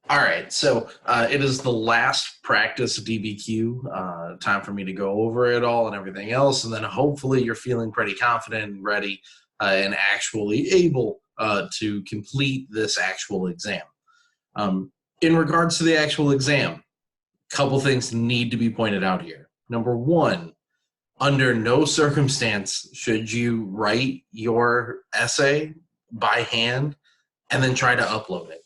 All right, so it is the last practice DBQ. Time for me to go over it all and everything else, and then hopefully you're feeling pretty confident and ready and actually able to complete this actual exam. Um, in regards to the actual exam, a couple things need to be pointed out here. Number one, under no circumstance should you write your essay by hand and then try to upload it.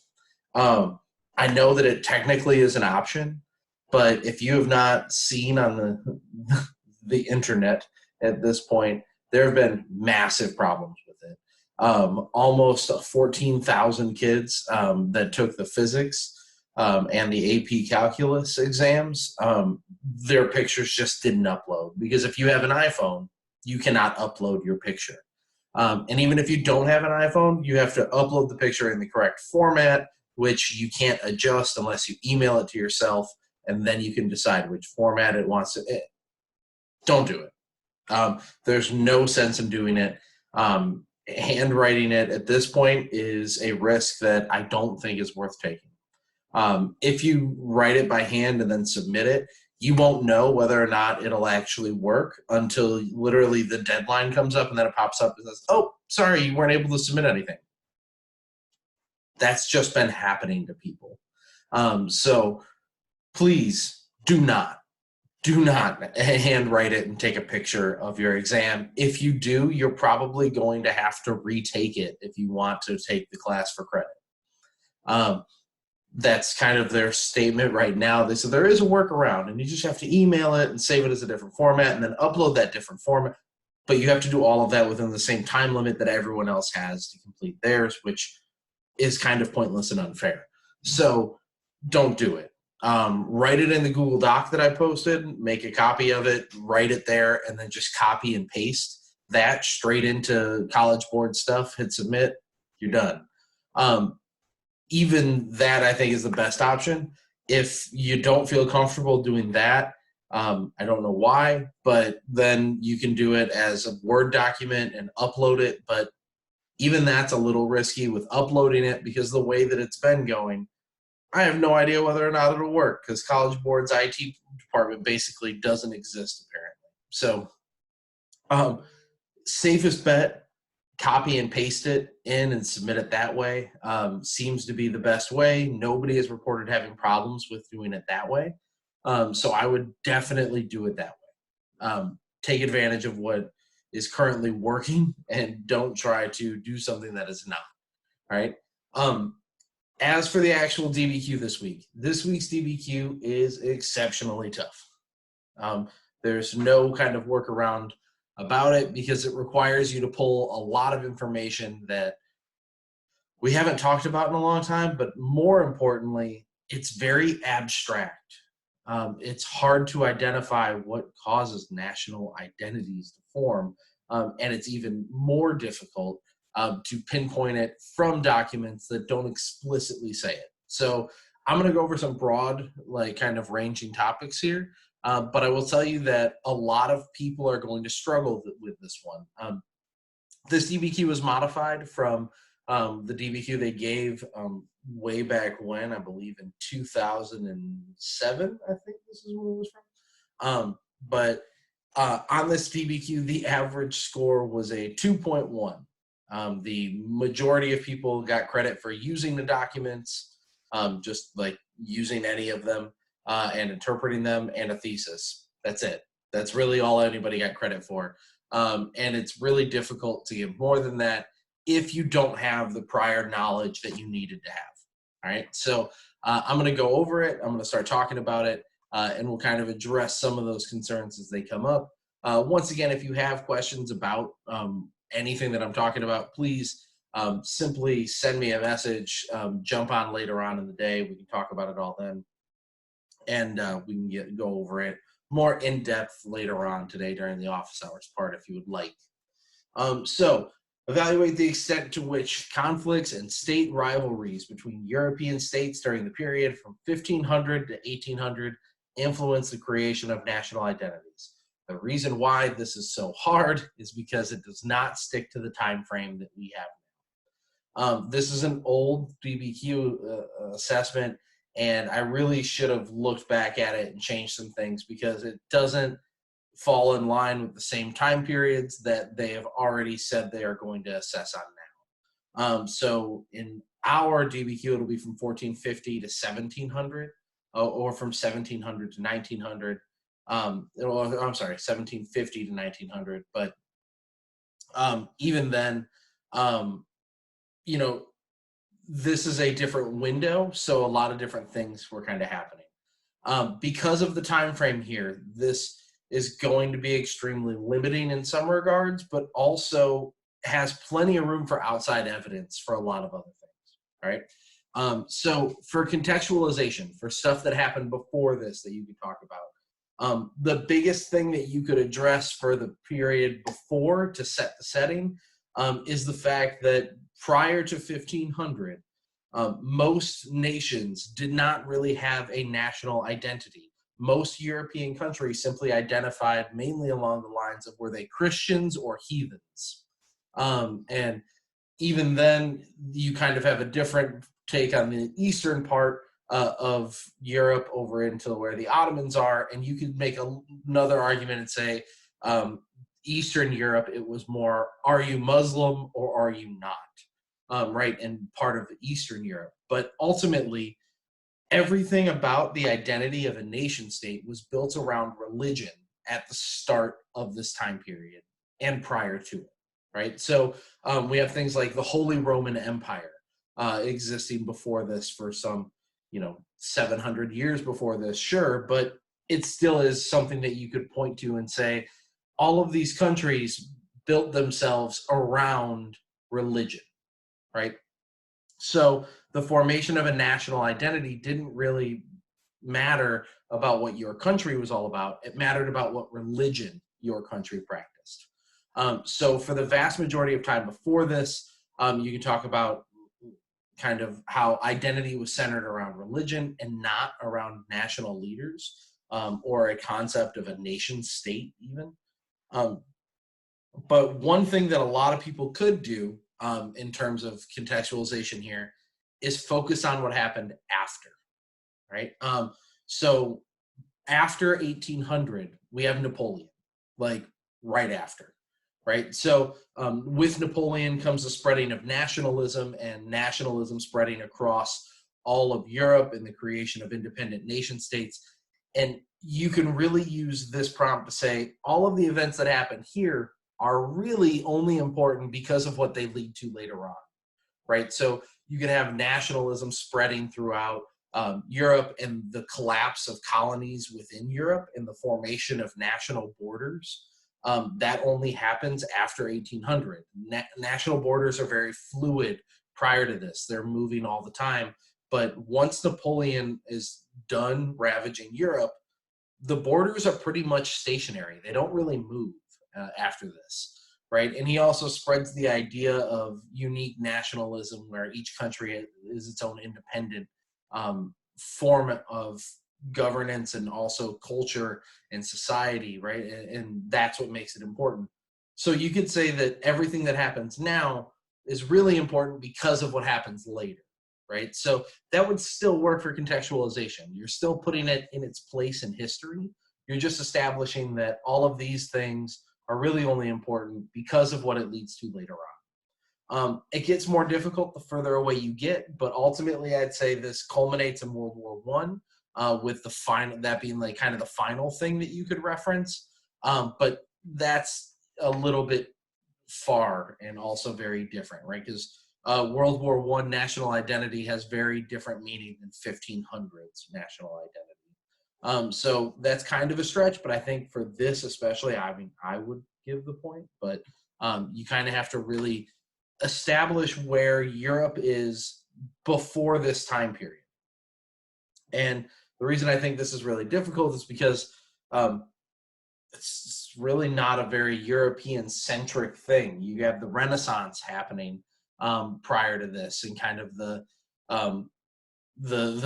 Um, I know that it technically is an option, but if you have not seen on the internet at this point, there have been massive problems with it. Almost 14,000 kids that took the physics and the AP calculus exams, their pictures just didn't upload because if you have an iPhone, you cannot upload your picture. And even if you don't have an iPhone, you have to upload the picture in the correct format, which you can't adjust unless you email it to yourself, and then you can decide which format it wants to. Don't do it. There's no sense in doing it. Handwriting it at this point is a risk that I don't think is worth taking. If you write it by hand and then submit it, you won't know whether or not it'll actually work until literally the deadline comes up and then it pops up and says, oh, sorry, you weren't able to submit anything. That's just been happening to people. So please do not handwrite it and take a picture of your exam. If you do, you're probably going to have to retake it if you want to take the class for credit. That's kind of their statement right now. They said there is a workaround, and you just have to email it and save it as a different format and then upload that different format. But you have to do all of that within the same time limit that everyone else has to complete theirs, which is kind of pointless and unfair. So don't do it. Write it in the Google Doc that I posted, make a copy of it, write it there, and then just copy and paste that straight into College Board stuff, hit submit, you're done. Even that I think is the best option. If you don't feel comfortable doing that, I don't know why, but then you can do it as a Word document and upload it. But even that's a little risky with uploading it because the way that it's been going, I have no idea whether or not it'll work because College Board's IT department basically doesn't exist apparently. So safest bet, copy and paste it in and submit it that way. Seems to be the best way. Nobody has reported having problems with doing it that way. So I would definitely do it that way. Take advantage of what is currently working and don't try to do something that is not. All right. As for the actual DBQ this week's DBQ is exceptionally tough. There's no kind of workaround about it because it requires you to pull a lot of information that we haven't talked about in a long time, but more importantly, it's very abstract. It's hard to identify what causes national identities to form, and it's even more difficult to pinpoint it from documents that don't explicitly say it. So I'm going to go over some broad, like kind of ranging topics here. But I will tell you that a lot of people are going to struggle with this one. This DBQ was modified from the DBQ they gave way back when, I believe in 2007, I think this is where it was from. But on this DBQ, the average score was a 2.1. The majority of people got credit for using the documents, just like using any of them. And interpreting them, and a thesis. That's it. That's really all anybody got credit for. And it's really difficult to give more than that if you don't have the prior knowledge that you needed to have. All right. So I'm going to go over it. I'm going to start talking about it, and we'll kind of address some of those concerns as they come up. Once again, if you have questions about anything that I'm talking about, please simply send me a message. Jump on later on in the day. We can talk about it all then. And we can go over it more in depth later on today during the office hours part if you would like. So evaluate the extent to which conflicts and state rivalries between European states during the period from 1500 to 1800 influenced the creation of national identities. The reason why this is so hard is because it does not stick to the time frame that we have now. This is an old DBQ assessment. And I really should have looked back at it and changed some things because it doesn't fall in line with the same time periods that they have already said they are going to assess on now. So in our DBQ, it'll be from 1450 to 1700, or from 1700 to 1900. I'm sorry, 1750 to 1900. But even then, um, you know, this is a different window, so a lot of different things were kind of happening. Because of the time frame here, this is going to be extremely limiting in some regards, but also has plenty of room for outside evidence for a lot of other things. All right. So for contextualization, for stuff that happened before this that you could talk about, the biggest thing that you could address for the period before to set the setting is the fact that prior to 1500, most nations did not really have a national identity. Most European countries simply identified mainly along the lines of were they Christians or heathens. And even then, you kind of have a different take on the eastern part of Europe over into where the Ottomans are. And you could make another argument and say, Eastern Europe, it was more, are you Muslim or are you not? Right, and part of Eastern Europe. But ultimately, everything about the identity of a nation state was built around religion at the start of this time period and prior to it, right? So we have things like the Holy Roman Empire existing before this for some, 700 years before this, sure, but it still is something that you could point to and say, all of these countries built themselves around religion, right? So the formation of a national identity didn't really matter about what your country was all about. It mattered about what religion your country practiced. So for the vast majority of time before this, you can talk about kind of how identity was centered around religion and not around national leaders, or a concept of a nation state even. But one thing that a lot of people could do in terms of contextualization here is focus on what happened after, right? So after 1800, we have Napoleon, like right after, right? So with Napoleon comes the spreading of nationalism, and nationalism spreading across all of Europe and the creation of independent nation states. And you can really use this prompt to say all of the events that happen here are really only important because of what they lead to later on, right? So you can have nationalism spreading throughout Europe and the collapse of colonies within Europe and the formation of national borders. That only happens after 1800. National borders are very fluid prior to this. They're moving all the time. But once Napoleon is done ravaging Europe, the borders are pretty much stationary. They don't really move after this, right? And he also spreads the idea of unique nationalism where each country is its own independent form of governance and also culture and society, right? And that's what makes it important. So you could say that everything that happens now is really important because of what happens later, right? So that would still work for contextualization. You're still putting it in its place in history. You're just establishing that all of these things are really only important because of what it leads to later on. It gets more difficult the further away you get, but ultimately I'd say this culminates in World War One, with the final, that being like kind of the final thing that you could reference. But that's a little bit far and also very different, right? Because World War One national identity has very different meaning than 1500s national identity. So that's kind of a stretch, but I think for this especially, I mean, I would give the point, but you kind of have to really establish where Europe is before this time period. And the reason I think this is really difficult is because it's really not a very European-centric thing. You have the Renaissance happening prior to this, and kind of the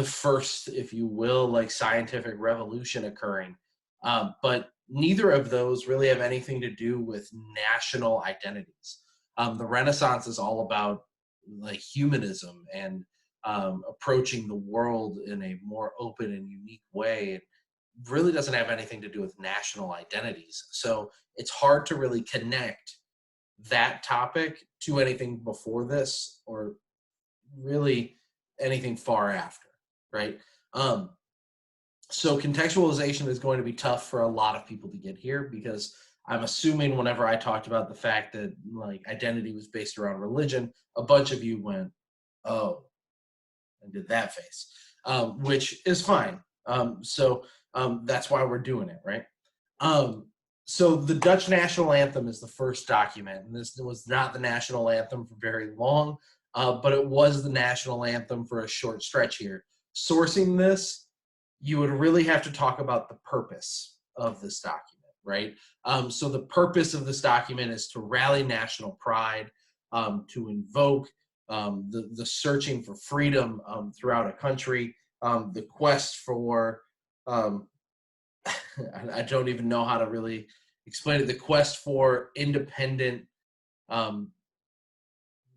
first, if you will, like scientific revolution occurring. But neither of those really have anything to do with national identities. The Renaissance is all about like humanism and approaching the world in a more open and unique way. It really doesn't have anything to do with national identities. So it's hard to really connect that topic to anything before this or really anything far after, right? Um, so contextualization is going to be tough for a lot of people to get here because I'm assuming whenever I talked about the fact that like identity was based around religion, a bunch of you went, "Oh," and did that face, which is fine. That's why we're doing it, right? Um, so the Dutch national anthem is the first document, and this was not the national anthem for very long, but it was the national anthem for a short stretch here. Sourcing this, you would really have to talk about the purpose of this document, right? So the purpose of this document is to rally national pride, to invoke the searching for freedom throughout a country, the quest for um, I don't even know how to really explain it. The quest for independent um,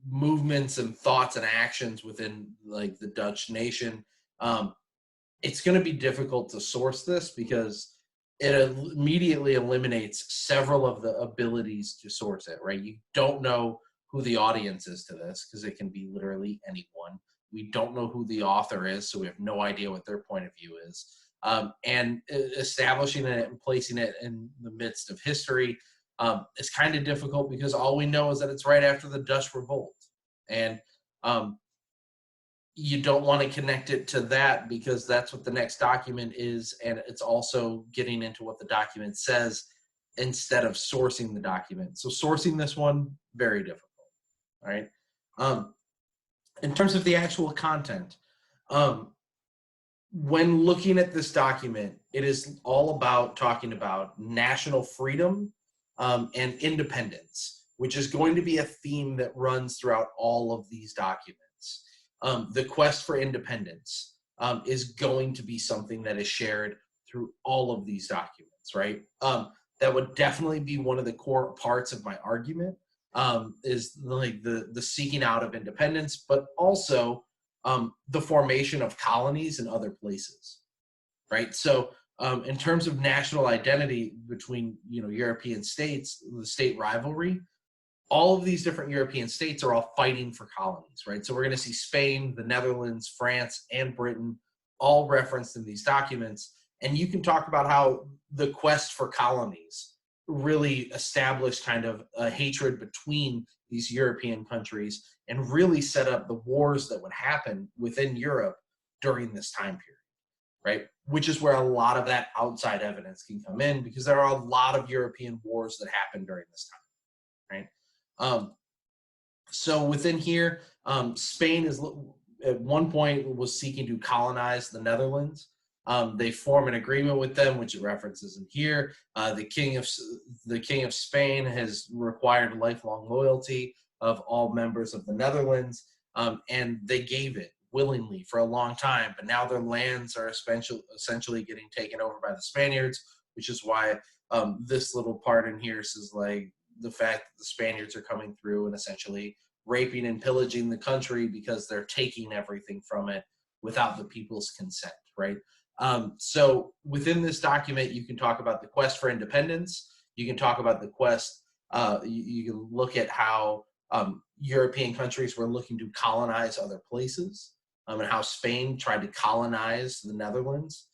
movements and thoughts and actions within like the Dutch nation. Um, it's going to be difficult to source this because it immediately eliminates several of the abilities to source it, right? You don't know who the audience is to this because it can be literally anyone. We don't know who the author is, so we have no idea what their point of view is. And establishing it and placing it in the midst of history is kind of difficult because all we know is that it's right after the Dutch Revolt. And you don't want to connect it to that because that's what the next document is, and it's also getting into what the document says instead of sourcing the document. So sourcing this one, very difficult. All right. Um, in terms of the actual content, um, when looking at this document, it is all about talking about national freedom and independence, which is going to be a theme that runs throughout all of these documents. The quest for independence is going to be something that is shared through all of these documents, right? That would definitely be one of the core parts of my argument is like the seeking out of independence, but also the formation of colonies in other places, right? So in terms of national identity between European states, the state rivalry, all of these different European states are all fighting for colonies, right? So we're going to see Spain, the Netherlands, France, and Britain all referenced in these documents. And you can talk about how the quest for colonies really established kind of a hatred between these European countries and really set up the wars that would happen within Europe during this time period, right? Which is where a lot of that outside evidence can come in because there are a lot of European wars that happened during this time, right? So within here, Spain is at one point was seeking to colonize the Netherlands. They form an agreement with them, which it references in here. The king of Spain has required lifelong loyalty of all members of the Netherlands, and they gave it willingly for a long time. But now their lands are essentially getting taken over by the Spaniards, which is why this little part in here says like the fact that the Spaniards are coming through and essentially raping and pillaging the country because they're taking everything from it without the people's consent, right? So within this document, you can talk about the quest for independence. You can talk about the quest. You can look at how European countries were looking to colonize other places and how Spain tried to colonize the Netherlands.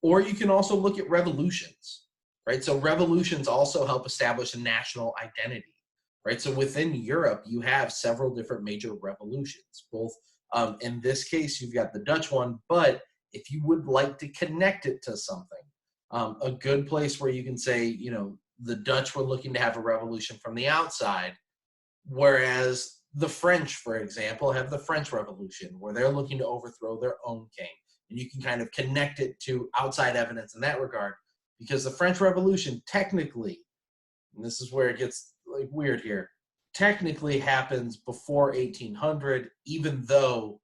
Or you can also look at revolutions, right? So revolutions also help establish a national identity, right? So within Europe, you have several different major revolutions, both in this case, you've got the Dutch one, but if you would like to connect it to something, a good place where you can say, the Dutch were looking to have a revolution from the outside, whereas the French, for example, have the French Revolution, where they're looking to overthrow their own king. And you can kind of connect it to outside evidence in that regard, because the French Revolution technically, and this is where it gets like weird here, technically happens before 1800, even though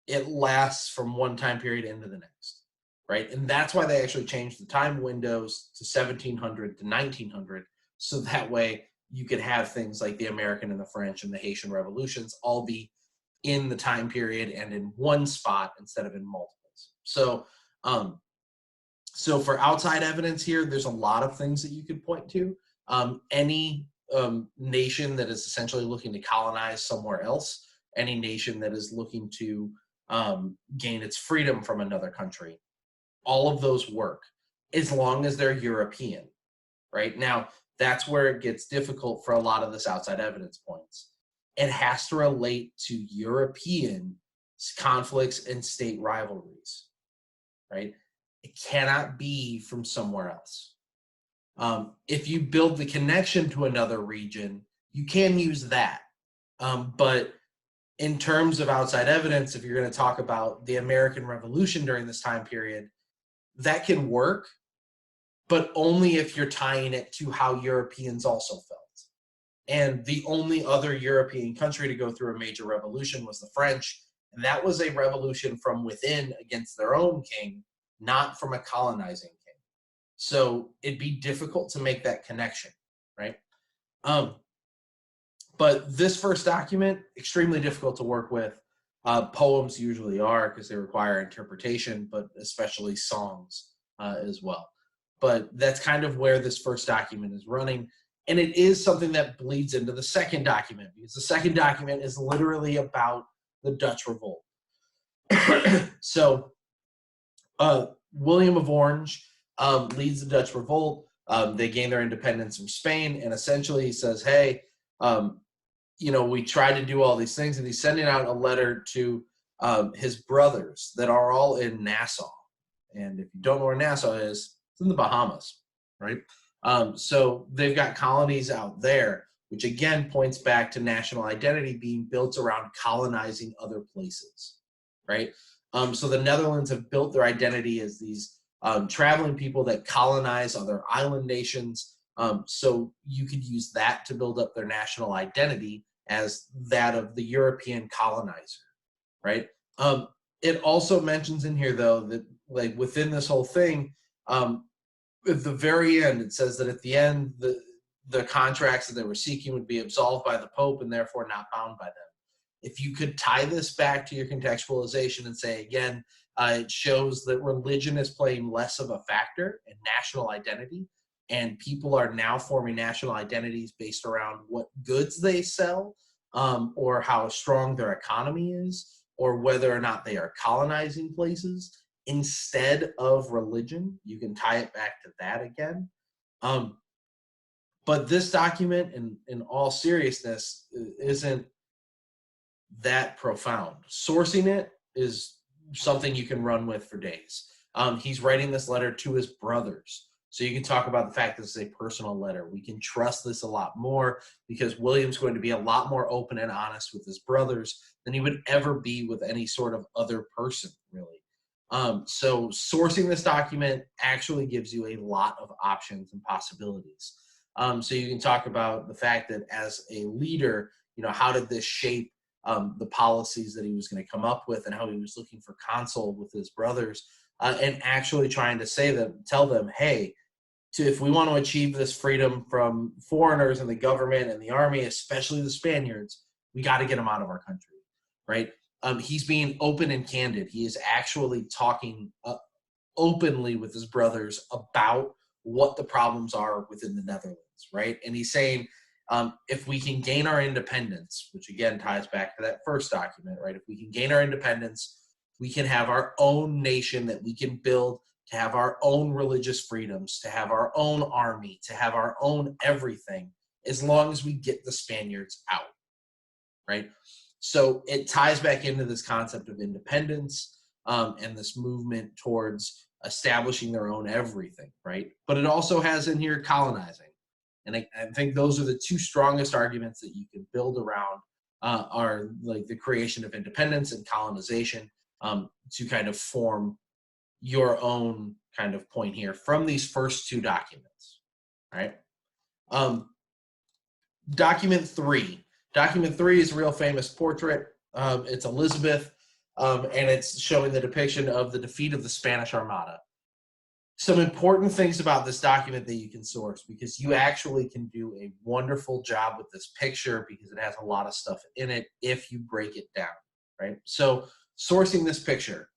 it lasts from one time period into the next, right? And that's why they actually changed the time windows to 1700 to 1900, so that way you could have things like the American and the French and the Haitian revolutions all be in the time period and in one spot instead of in multiples. So, so for outside evidence here, there's a lot of things that you could point to. Any nation that is essentially looking to colonize somewhere else, any nation that is looking to gain its freedom from another country, all of those work as long as they're European, right? Now, that's where it gets difficult for a lot of this outside evidence points. It has to relate to European conflicts and state rivalries, right? It cannot be from somewhere else. If you build the connection to another region, you can use that. But in terms of outside evidence, if you're going to talk about the American Revolution during this time period, that can work, but only if you're tying it to how Europeans also felt. And the only other European country to go through a major revolution was the French, and that was a revolution from within against their own king, not from a colonizing king. So it'd be difficult to make that connection, right? But this first document, extremely difficult to work with. Poems usually are because they require interpretation, but especially songs as well. But that's kind of where this first document is running. And it is something that bleeds into the second document, because the second document is literally about the Dutch Revolt. So William of Orange leads the Dutch Revolt. They gain their independence from Spain, and essentially he says, hey, we tried to do all these things, and he's sending out a letter to his brothers that are all in Nassau. And if you don't know where Nassau is, it's in the Bahamas, right? So they've got colonies out there, which again points back to national identity being built around colonizing other places, right? So the Netherlands have built their identity as these traveling people that colonize other island nations. So you could use that to build up their national identity as that of the European colonizer, right? It also mentions in here, though, that like within this whole thing, at the very end, it says that at the end, the contracts that they were seeking would be absolved by the Pope and therefore not bound by them. If you could tie this back to your contextualization and say, again, it shows that religion is playing less of a factor in national identity, and people are now forming national identities based around what goods they sell, or how strong their economy is, or whether or not they are colonizing places. Instead of religion, you can tie it back to that again. But this document, in all seriousness, isn't that profound. Sourcing it is something you can run with for days. He's writing this letter to his brothers. So you can talk about the fact that this is a personal letter. We can trust this a lot more because William's going to be a lot more open and honest with his brothers than he would ever be with any sort of other person, really. So sourcing this document actually gives you a lot of options and possibilities. So you can talk about the fact that as a leader, how did this shape the policies that he was going to come up with, and how he was looking for counsel with his brothers, and actually trying to tell them, hey, if we want to achieve this freedom from foreigners and the government and the army, especially the Spaniards, we got to get them out of our country, right? He's being open and candid. He is actually talking openly with his brothers about what the problems are within the Netherlands, right? And he's saying, if we can gain our independence, which again ties back to that first document, right? If we can gain our independence, we can have our own nation that we can build, to have our own religious freedoms, to have our own army, to have our own everything, as long as we get the Spaniards out, right? So it ties back into this concept of independence and this movement towards establishing their own everything, right? But it also has in here colonizing. And I think those are the two strongest arguments that you can build around are like the creation of independence and colonization to kind of form your own kind of point here from these first two documents, right? Document 3. Document 3 is a real famous portrait. It's Elizabeth, and it's showing the depiction of the defeat of the Spanish Armada. Some important things about this document that you can source, because you actually can do a wonderful job with this picture because it has a lot of stuff in it if you break it down. right? So sourcing this picture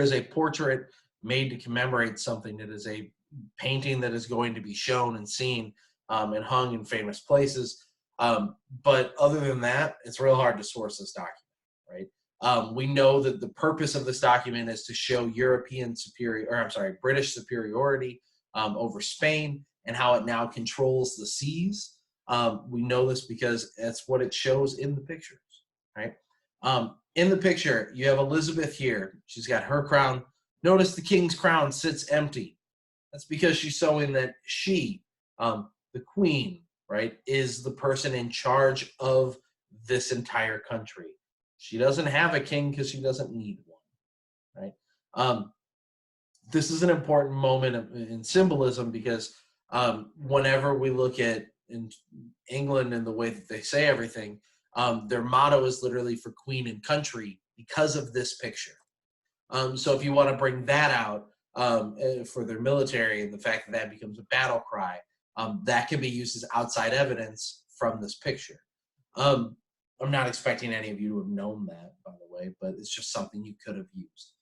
is a portrait made to commemorate something. It is a painting that is going to be shown and seen and hung in famous places. But other than that, it's real hard to source this document, right? We know that the purpose of this document is to show British superiority over Spain and how it now controls the seas. We know this because that's what it shows in the pictures, right? In the picture, you have Elizabeth here. She's got her crown. Notice the king's crown sits empty. That's because she's showing that she, the queen, right, is the person in charge of this entire country. She doesn't have a king because she doesn't need one, right? This is an important moment in symbolism because whenever we look at in England and the way that they say everything, their motto is literally for queen and country because of this picture. So if you want to bring that out for their military and the fact that that becomes a battle cry, that can be used as outside evidence from this picture. I'm not expecting any of you to have known that, by the way, but it's just something you could have used.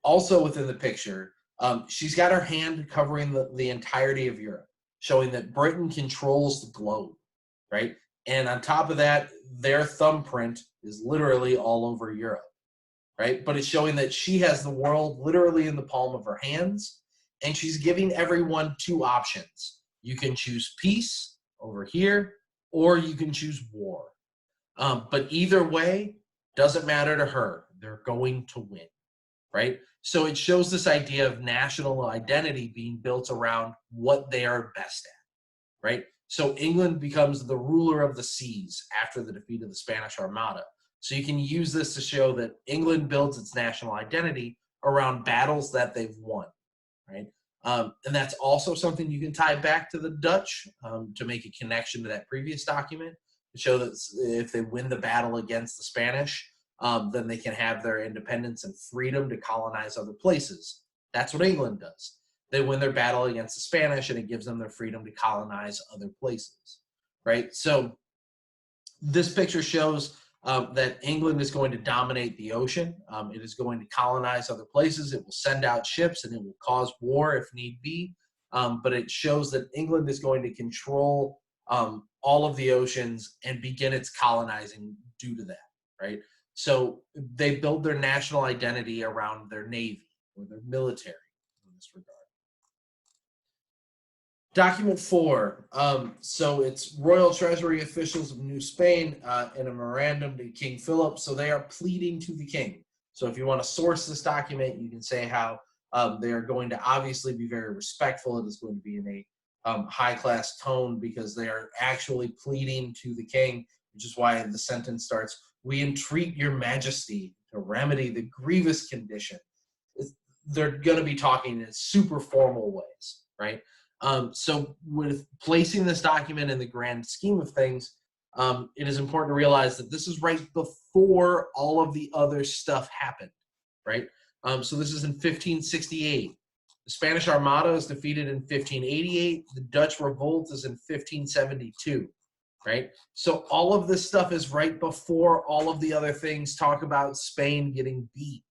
Also within the picture, she's got her hand covering the entirety of Europe, showing that Britain controls the globe, right? And on top of that, their thumbprint is literally all over Europe, right? But it's showing that she has the world literally in the palm of her hands, and she's giving everyone two options. You can choose peace over here, or you can choose war. But either way, doesn't matter to her. They're going to win, right? So it shows this idea of national identity being built around what they are best at, right? So England becomes the ruler of the seas after the defeat of the Spanish Armada. So you can use this to show that England builds its national identity around battles that they've won, right? And that's also something you can tie back to the Dutch to make a connection to that previous document to show that if they win the battle against the Spanish, then they can have their independence and freedom to colonize other places. That's what England does. They win their battle against the Spanish, and it gives them their freedom to colonize other places, right? So this picture shows that England is going to dominate the ocean. It is going to colonize other places. It will send out ships, and it will cause war if need be. But it shows that England is going to control all of the oceans and begin its colonizing due to that, right? So they build their national identity around their navy or their military in this regard. Document 4. So it's Royal Treasury officials of New Spain in a memorandum to King Philip. So they are pleading to the king. So if you want to source this document, you can say how they are going to obviously be very respectful. It is going to be in a high-class tone because they are actually pleading to the king, which is why the sentence starts, "We entreat your majesty to remedy the grievous condition." They're going to be talking in super formal ways, right? So with placing this document in the grand scheme of things, it is important to realize that this is right before all of the other stuff happened, right? So this is in 1568. The Spanish Armada is defeated in 1588. The Dutch Revolt is in 1572, right? So all of this stuff is right before all of the other things talk about Spain getting beat.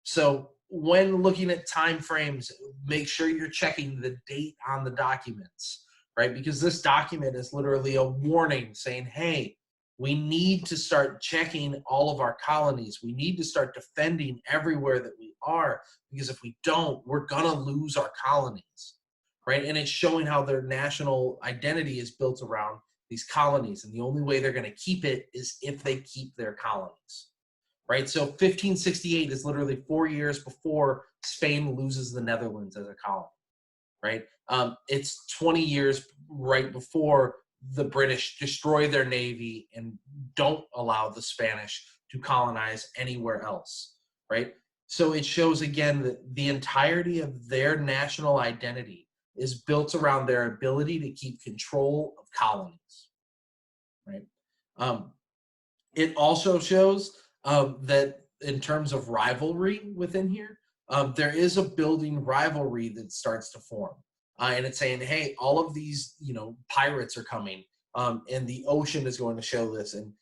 So when looking at time frames, make sure you're checking the date on the documents, right? Because this document is literally a warning saying, hey, we need to start checking all of our colonies. We need to start defending everywhere that we are, because if we don't, we're going to lose our colonies, right? And it's showing how their national identity is built around these colonies. And the only way they're going to keep it is if they keep their colonies. Right, so 1568 is literally 4 years before Spain loses the Netherlands as a colony, right? It's 20 years right before the British destroy their navy and don't allow the Spanish to colonize anywhere else, right? So it shows again that the entirety of their national identity is built around their ability to keep control of colonies, right? It also shows that in terms of rivalry within here, there is a building rivalry that starts to form. And it's saying, hey, all of these, pirates are coming, and the ocean is going to show this. And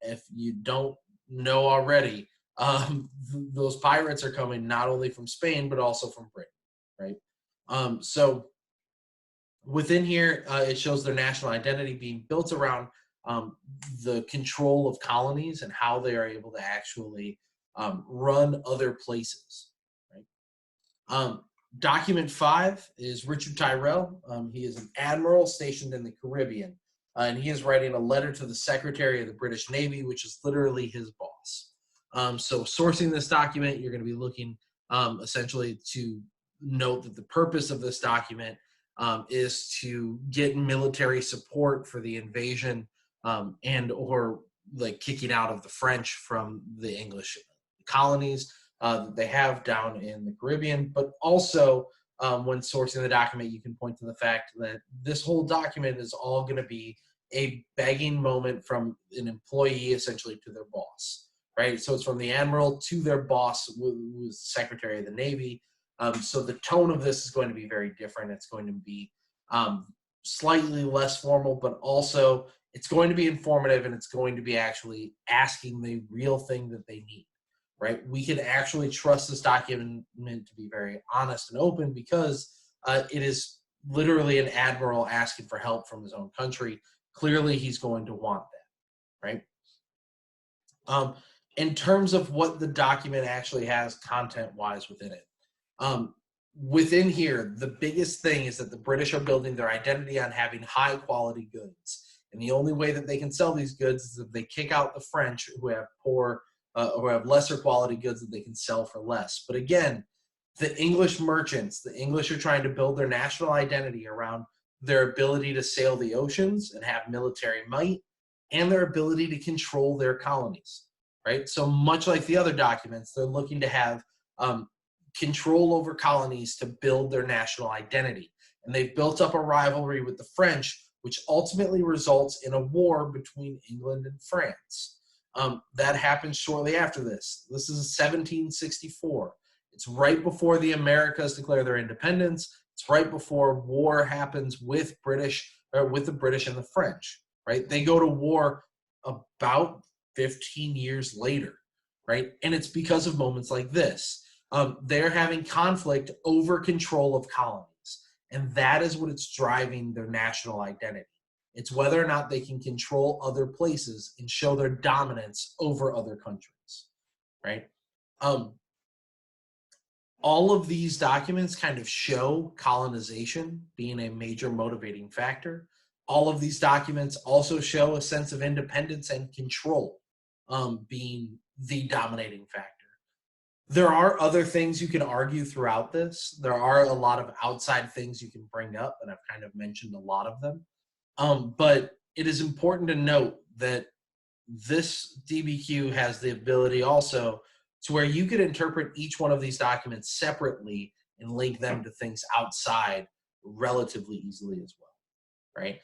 If you don't know already, those pirates are coming not only from Spain but also from Britain, right? So within here, it shows their national identity being built around the control of colonies and how they are able to actually run other places. Right? Um, Document 5 is Richard Tyrrell. He is an admiral stationed in the Caribbean, and he is writing a letter to the Secretary of the British Navy, which is literally his boss. So, sourcing this document, you're going to be looking essentially to note that the purpose of this document is to get military support for the invasion and or like kicking out of the French from the English colonies that they have down in the Caribbean. But also, when sourcing the document, you can point to the fact that this whole document is all going to be a begging moment from an employee essentially to their boss, right? So it's from the admiral to their boss, who was the Secretary of the Navy. So the tone of this is going to be very different. It's going to be slightly less formal, but also it's going to be informative, and it's going to be actually asking the real thing that they need, right? We can actually trust this document to be very honest and open because it is literally an admiral asking for help from his own country. Clearly, he's going to want that, right? In terms of what the document actually has content-wise within it, within here, the biggest thing is that the British are building their identity on having high-quality goods. And the only way that they can sell these goods is if they kick out the French who have poor or have lesser quality goods that they can sell for less. But again, the English merchants, the English are trying to build their national identity around their ability to sail the oceans and have military might and their ability to control their colonies, right? So much like the other documents, they're looking to have control over colonies to build their national identity. And they've built up a rivalry with the French, which ultimately results in a war between England and France. That happens shortly after this. This is 1764. It's right before the Americas declare their independence. It's right before war happens with the British and the French, right? They go to war about 15 years later, right? And it's because of moments like this. They're having conflict over control of colonies. And that is what it's driving their national identity. It's whether or not they can control other places and show their dominance over other countries, right? All of these documents kind of show colonization being a major motivating factor. All of these documents also show a sense of independence and control being the dominating factor. There are other things you can argue throughout this. There are a lot of outside things you can bring up, and I've kind of mentioned a lot of them. But it is important to note that this DBQ has the ability also to where you could interpret each one of these documents separately and link them to things outside relatively easily as well, right?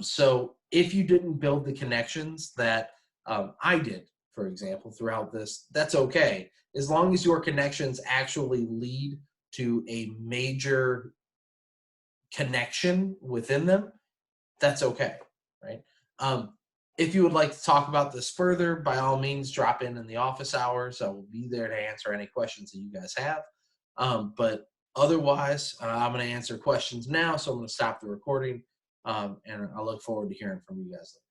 So if you didn't build the connections that I did, for example, throughout this, that's okay. As long as your connections actually lead to a major connection within them, that's okay, right? If you would like to talk about this further, by all means, drop in the office hours. I will be there to answer any questions that you guys have. But otherwise, I'm going to answer questions now, so I'm going to stop the recording, and I look forward to hearing from you guys later.